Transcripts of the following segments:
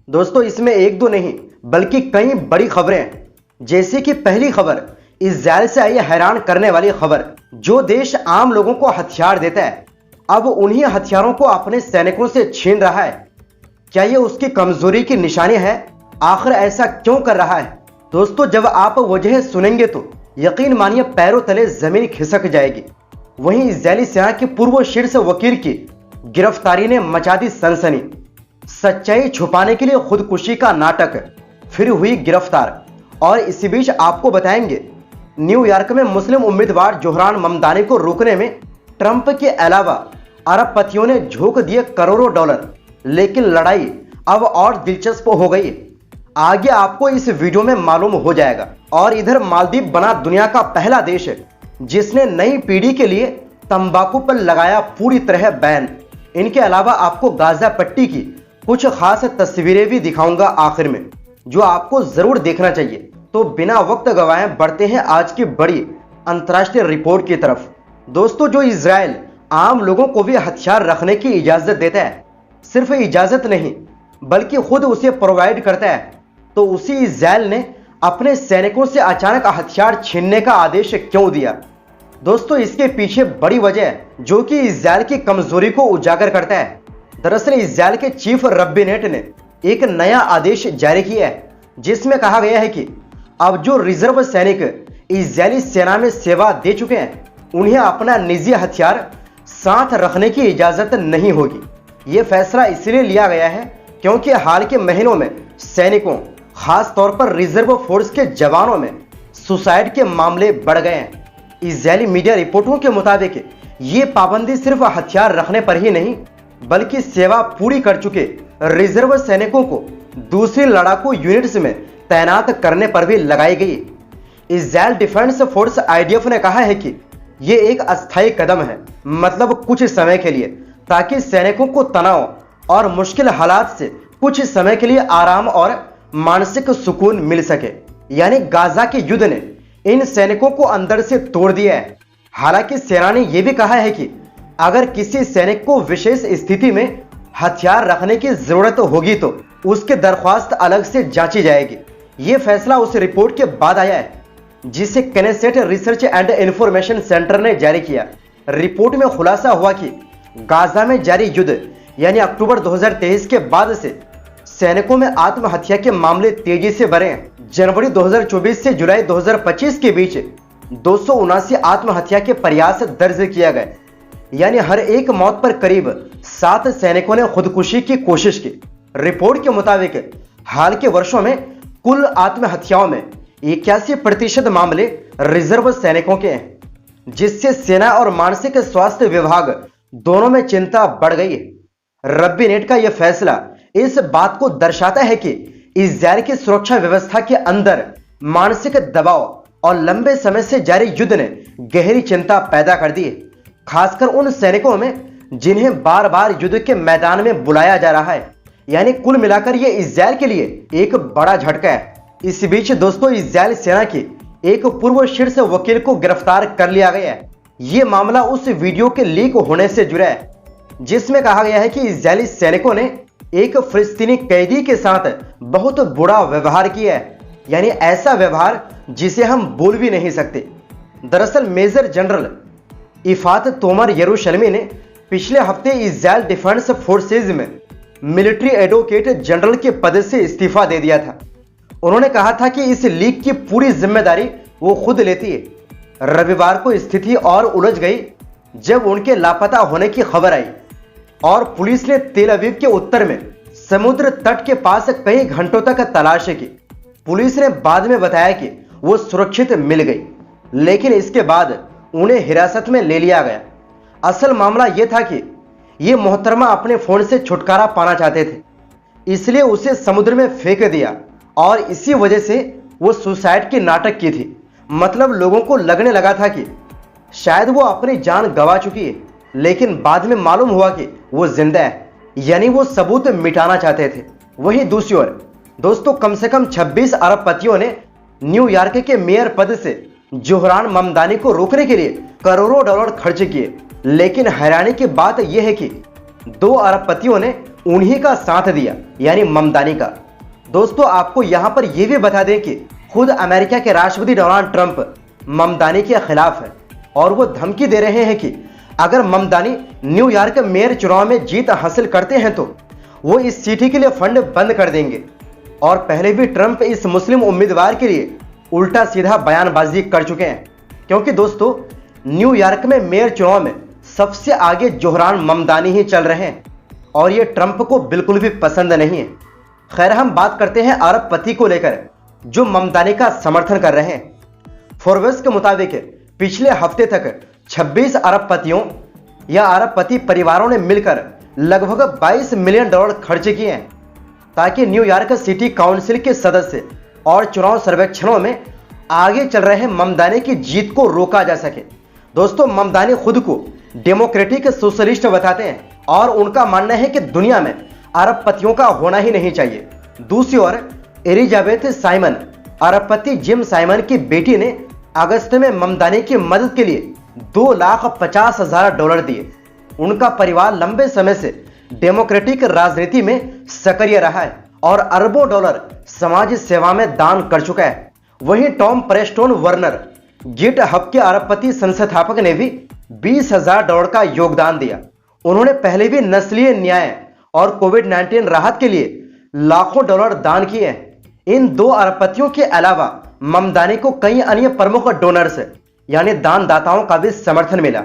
दोस्तों इसमें एक दो नहीं बल्कि कई बड़ी खबरें हैं। जैसे कि पहली खबर, इजराइल से आई हैरान करने वाली खबर। जो देश आम लोगों को हथियार देता है अब उन्हीं हथियारों को अपने सैनिकों से छीन रहा है। क्या यह उसकी कमजोरी की निशानी है? आखिर ऐसा क्यों कर रहा है? दोस्तों जब आप वजह सुनेंगे तो यकीन मानिए पैरों तले जमीन खिसक जाएगी। वहीं इजरायली सेना के पूर्व शीर्ष वकील की गिरफ्तारी ने मचा दी सनसनी। सच्चाई छुपाने के लिए खुदकुशी का नाटक, फिर हुई गिरफ्तार। और इसी बीच आपको बताएंगे न्यूयॉर्क में मुस्लिम उम्मीदवार जोहरान ममदानी को रोकने में ट्रंप के अलावा अरबपतियों ने झोंक दिए करोड़ों डॉलर। लेकिन लड़ाई अब और दिलचस्प हो गई। आगे आपको इस वीडियो में मालूम हो जाएगा। और इधर मालदीव बना दुनिया का पहला देश जिसने नई पीढ़ी के लिए तंबाकू पर लगाया पूरी तरह बैन। इनके अलावा आपको गाजा पट्टी की कुछ खास तस्वीरें भी दिखाऊंगा आखिर में, जो आपको जरूर देखना चाहिए। तो बिना वक्त गवाए बढ़ते हैं आज की बड़ी अंतर्राष्ट्रीय रिपोर्ट की तरफ। दोस्तों जो इजराइल आम लोगों को भी हथियार रखने की इजाजत देता है, सिर्फ इजाजत नहीं बल्कि खुद उसे प्रोवाइड करता है, तो उसी इजराइल ने अपने सैनिकों से अचानक हथियार छीनने का आदेश क्यों दिया? दोस्तों इसके पीछे बड़ी वजह है जो कि इजराइल की कमजोरी को उजागर करता है। दरअसल इजराइल के चीफ रब्बी नेट ने एक नया आदेश जारी किया है जिसमें कहा गया है कि अब जो रिजर्व सैनिक इजरायली सेना में सेवा दे चुके हैं उन्हें अपना निजी हथियार साथ रखने की इजाजत नहीं होगी। यह फैसला इसलिए लिया गया है क्योंकि हाल के महीनों में सैनिकों, खास तौर पर रिजर्व फोर्स के जवानों में सुसाइड के मामले बढ़ गए हैं। इजरायली मीडिया रिपोर्टों के मुताबिक ये पाबंदी सिर्फ हथियार रखने पर ही नहीं बल्कि सेवा पूरी कर चुके रिजर्व सैनिकों को दूसरी लड़ाकू यूनिट्स में तैनात करने पर भी लगाई गई। इजराइल डिफेंस फोर्स IDF ने कहा है कि ये एक अस्थायी कदम है, मतलब कुछ समय के लिए, ताकि सैनिकों को तनाव और मुश्किल हालात से कुछ समय के लिए आराम और मानसिक सुकून मिल सके। यानी गाजा के युद्ध ने इन सैनिकों को अंदर से तोड़ दिया है। हालांकि सेना ने यह भी कहा है कि अगर किसी सैनिक को विशेष स्थिति में हथियार रखने की जरूरत होगी तो उसकी दरख्वास्त अलग से जांची जाएगी। यह फैसला उस रिपोर्ट के बाद आया है जिसे केनेसेट रिसर्च एंड इंफॉर्मेशन सेंटर ने जारी किया। रिपोर्ट में खुलासा हुआ कि गाजा में जारी युद्ध यानी अक्टूबर 2023 के बाद से सैनिकों में आत्महत्या के मामले तेजी से बढ़े हैं। जनवरी 2024 से जुलाई 2025 के बीच 279 आत्महत्या के प्रयास दर्ज किया गए। यानी हर एक मौत पर करीब 7 सैनिकों ने खुदकुशी की कोशिश की। रिपोर्ट के मुताबिक हाल के वर्षों में कुल आत्महत्याओं में 81% मामले रिजर्व सैनिकों के हैं, जिससे सेना और मानसिक स्वास्थ्य विभाग दोनों में चिंता बढ़ गई है। रब्बी नेट का यह फैसला इस बात को दर्शाता है कि इजराइल की सुरक्षा व्यवस्था के अंदर मानसिक दबाव और लंबे समय से जारी युद्ध ने गहरी चिंता पैदा कर दी है, खासकर उन सैनिकों में जिन्हें बार बार युद्ध के मैदान में बुलाया जा रहा है। यानी कुल मिलाकर यह इजराइल के लिए एक बड़ा झटका है। इस बीच दोस्तों इजराइल सेना के एक पूर्व शीर्ष वकील को गिरफ्तार कर लिया गया है। यह मामला उस वीडियो के लीक होने से जुड़ा है जिसमें कहा गया है कि इजरायली सैनिकों ने एक फिलिस्तीनी कैदी के साथ बहुत बुरा व्यवहार किया है। यानी ऐसा व्यवहार जिसे हम भूल भी नहीं सकते। दरअसल मेजर जनरल इफात तोमर यरूशलेमी ने पिछले हफ्ते इजराइल डिफेंस फोर्सेज में मिलिट्री एडवोकेट जनरल के पद से इस्तीफा दे दिया था। उन्होंने कहा था कि इस लीक की पूरी जिम्मेदारी वो खुद लेती है। रविवार को स्थिति और उलझ गई जब उनके लापता होने की खबर आई और पुलिस ने तेल अवीव के उत्तर में समुद्र तट के पास कई घंटों तक तलाश की। पुलिस ने बाद में बताया कि वो सुरक्षित मिल गई, लेकिन इसके बाद उन्हें हिरासत में ले लिया गया। असल मामला यह था कि ये मोहतरमा अपने फोन से छुटकारा पाना चाहते थे, इसलिए उसे समुद्र में फेंक दिया और इसी वजह से वो सुसाइड की नाटक की थी। मतलब लोगों को लगने लगा था कि शायद वो अपनी जान गंवा चुकी है, लेकिन बाद में मालूम हुआ कि वो जिंदा है। यानी वो सबूत मिटाना चाहते थे। वहीं दूसरी ओर दोस्तों कम से कम 26 अरबपतियों ने न्यूयॉर्क के मेयर पद से जोहरान ममदानी को रोकने के लिए करोड़ों डॉलर खर्च किए। लेकिन हैरानी की बात यह है कि 2 अरबपतियों ने उन्हीं का साथ दिया, यानी ममदानी का। दोस्तों आपको यहां पर यह भी बता दें कि खुद अमेरिका के राष्ट्रपति डोनाल्ड ट्रंप ममदानी के खिलाफ है और वो धमकी दे रहे हैं कि अगर ममदानी न्यूयॉर्क मेयर चुनाव में जीत हासिल करते हैं तो वो इस सिटी के लिए फंड बंद कर देंगे। और पहले भी ट्रंप इस मुस्लिम उम्मीदवार के लिए उल्टा सीधा बयानबाजी कर चुके हैं, क्योंकि दोस्तों न्यूयॉर्क में मेयर चुनाव में सबसे आगे जोहरान ममदानी ही चल रहे हैं और ये ट्रंप को बिल्कुल भी पसंद नहीं है। खैर हम बात करते हैं अरबपति को लेकर जो ममदानी का समर्थन कर रहे हैं। फोर्ब्स के मुताबिक पिछले हफ्ते तक 26 अरबपतियों या अरबपति परिवारों ने मिलकर लगभग $22 मिलियन खर्च किए हैं ताकि न्यूयॉर्क सिटी काउंसिल के सदस्य और चुनाव सर्वेक्षणों में आगे चल रहे ममदानी की जीत को रोका जा सके। दोस्तों ममदानी खुद को डेमोक्रेटिक सोशलिस्ट बताते हैं और उनका मानना है कि दुनिया में अरबपतियों का होना ही नहीं चाहिए। दूसरी ओर एलिजाबेथ साइमन, अरबपति जिम साइमन की बेटी, ने अगस्त में ममदानी की मदद के लिए $2,50,000 दिए। उनका परिवार लंबे समय से डेमोक्रेटिक राजनीति में सक्रिय रहा है और अरबों डॉलर समाज सेवा में दान कर चुका है। वहीं Tom Preston Werner, GitHub के अरबपति संस्थापक, ने भी $20,000 का योगदान दिया। उन्होंने पहले भी नस्लीय न्याय और कोविड-19 राहत के लिए लाखों डॉलर दान किए हैं। इन दो अरबपतियों के अलावा ममदानी को कई अन्य प्रमुख डोनर्स यानी दानदाताओं का भी समर्थन मिला,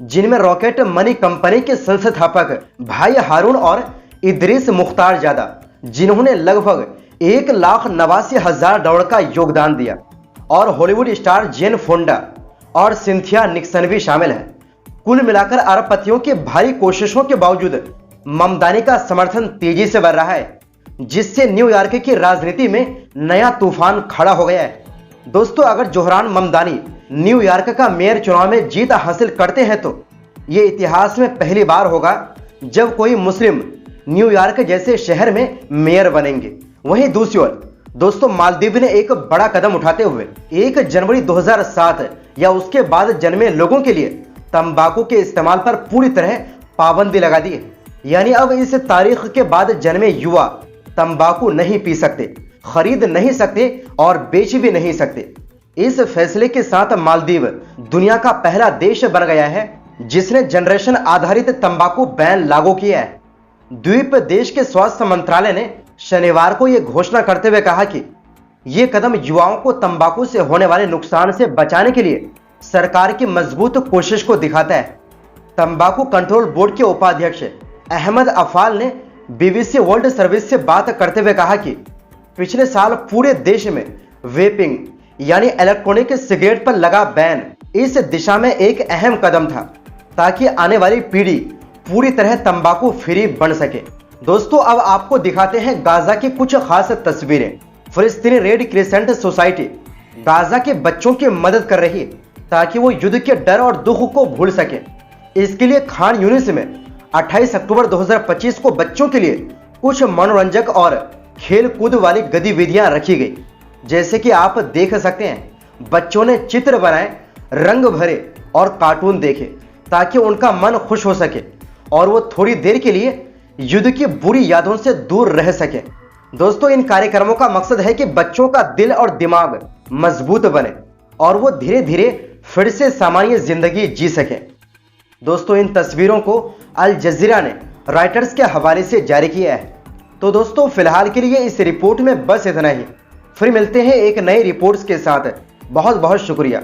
जिनमें रॉकेट मनी कंपनी के संस्थापक भाई हारून और इदरीस मुख्तार जादा, जिन्होंने लगभग $1,89,000 का योगदान दिया, और हॉलीवुड स्टार जेन फोंडा और सिंथिया निक्सन भी शामिल हैं। कुल मिलाकर अरबपतियों की भारी कोशिशों के बावजूद ममदानी का समर्थन तेजी से बढ़ रहा है, जिससे न्यूयॉर्क की राजनीति में नया तूफान खड़ा हो गया है। दोस्तों अगर जोहरान ममदानी न्यूयॉर्क का मेयर चुनाव में जीत हासिल करते हैं तो ये इतिहास में पहली बार होगा जब कोई मुस्लिम न्यूयॉर्क जैसे शहर में मेयर बनेंगे। वहीं दूसरी ओर दोस्तों मालदीव ने एक बड़ा कदम उठाते हुए 1 जनवरी 2007 या उसके बाद जन्मे लोगों के लिए तंबाकू के इस्तेमाल पर पूरी तरह पाबंदी लगा दी है। यानी अब इस तारीख के बाद जन्मे युवा तंबाकू नहीं पी सकते, खरीद नहीं सकते और बेच भी नहीं सकते। इस फैसले के साथ मालदीव दुनिया का पहला देश बन गया है जिसने जनरेशन आधारित तंबाकू बैन लागू किया है। द्वीप देश के स्वास्थ्य मंत्रालय ने शनिवार को यह घोषणा करते हुए कहा कि यह कदम युवाओं को तंबाकू से होने वाले नुकसान से बचाने के लिए सरकार की मजबूत कोशिश को दिखाता है। तंबाकू कंट्रोल बोर्ड के उपाध्यक्ष अहमद अफाल ने BBC वर्ल्ड सर्विस से बात करते हुए कहा कि पिछले साल पूरे देश में वेपिंग यानी इलेक्ट्रॉनिक सिगरेट पर लगा बैन इस दिशा में एक अहम कदम था ताकि आने वाली पीढ़ी पूरी तरह तंबाकू फ्री बन सके। दोस्तों अब आपको दिखाते हैं गाजा की कुछ खास तस्वीरें। फिलिस्तीनी रेड क्रिसेंट सोसाइटी गाजा के बच्चों की मदद कर रही है ताकि वो युद्ध के डर और दुख को भूल सके। इसके लिए खान यूनिस में 28 अक्टूबर 2025 को बच्चों के लिए कुछ मनोरंजक और खेल कूद वाली गतिविधियां रखी गई। जैसे कि आप देख सकते हैं बच्चों ने चित्र बनाए, रंग भरे और कार्टून देखे ताकि उनका मन खुश हो सके और वो थोड़ी देर के लिए युद्ध की बुरी यादों से दूर रह सके। दोस्तों इन कार्यक्रमों का मकसद है कि बच्चों का दिल और दिमाग मजबूत बने और वो धीरे धीरे फिर से सामान्य जिंदगी जी सके। दोस्तों इन तस्वीरों को अल जजीरा ने रॉयटर्स के हवाले से जारी किया है। तो दोस्तों फिलहाल के लिए इस रिपोर्ट में बस इतना ही। फिर मिलते हैं एक नई रिपोर्ट्स के साथ। बहुत बहुत शुक्रिया।